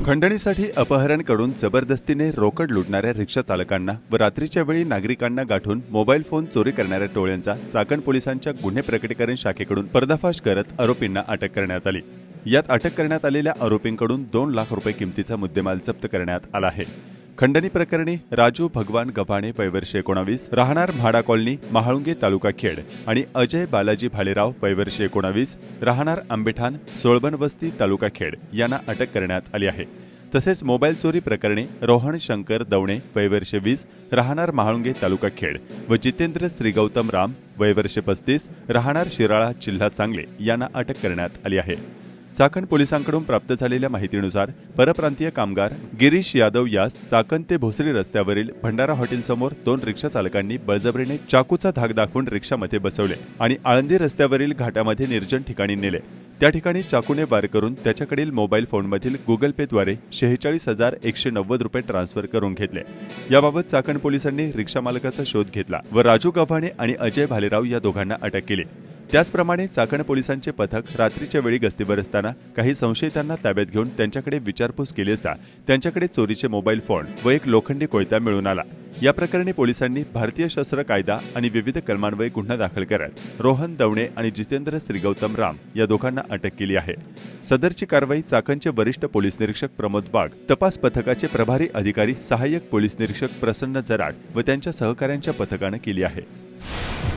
खंडणीसाठी अपहरणकडून जबरदस्तीने रोकड लुटणाऱ्या रिक्षा चालकांना व रात्रीच्या वेळी नागरिकांना गाठून मोबाईल फोन चोरी करणाऱ्या टोळ्यांचा चाकण पोलिसांच्या गुन्हे प्रकटीकरण शाखेकडून पर्दाफाश करत आरोपींना अटक करण्यात आली। यात अटक करण्यात आलेल्या आरोपींकडून 2 लाख रुपये किमतीचा मुद्देमाल जप्त करण्यात आला आहे। खंडणी प्रकरणी राजू भगवान गव्हाणे वय वर्ष 19 राहणार म्हाडा कॉलनी महाळुंगे तालुका खेड आणि अजय बालाजी भालेराव वय वर्ष 19 राहणार आंबेठाण सोळबन वस्ती तालुका खेड यांना अटक करण्यात आली आहे। तसेच मोबाईल चोरी प्रकरणी रोहन शंकर दवणे वय वर्ष 20 राहणार महाळुंगे तालुका खेड व जितेंद्र श्रीगौतम राम वय वर्ष 35 राहणार शिराळा जिल्हा सांगली यांना अटक करण्यात आली आहे। चाकण पोलिसांकडून प्राप्त झालेल्या माहितीनुसार परप्रांतीय कामगार गिरीश यादव यास चाकण ते भोसरी रस्त्यावरील भंडारा हॉटेलसमोर 2 रिक्षा चालकांनी बळजबरीने चाकूचा धाक दाखवून रिक्षामध्ये बसवले आणि आळंदी रस्त्यावरील घाटामध्ये निर्जन ठिकाणी नेले। त्या ठिकाणी चाकूने वार करून त्याच्याकडील मोबाईल फोनमधील गुगल पेद्वारे 46,190 रुपये ट्रान्सफर करून घेतले। याबाबत चाकण पोलिसांनी रिक्षा मालकाचा शोध घेतला व राजू गव्हाणे आणि अजय भालेराव या दोघांना अटक केली। त्याचप्रमाणे चाकण पोलिसांचे पथक रात्रीच्या वेळी गस्तीवर असताना काही संशयितांना ताब्यात घेऊन त्यांच्याकडे विचारपूस केली असता त्यांच्याकडे चोरीचे मोबाईल फोन व एक लोखंडी कोयता मिळून आला। या प्रकरणी पोलिसांनी भारतीय शस्त्र कायदा आणि विविध कलमान्वये गुन्हा दाखल करत रोहन दवणे आणि जितेंद्र श्रीगौतम राम या दोघांना अटक केली आहे। सदरची कारवाई चाकणचे वरिष्ठ पोलीस निरीक्षक प्रमोद वाघ, तपास पथकाचे प्रभारी अधिकारी सहाय्यक पोलीस निरीक्षक प्रसन्न जराड व त्यांच्या सहकाऱ्यांच्या पथकाने केली आहे।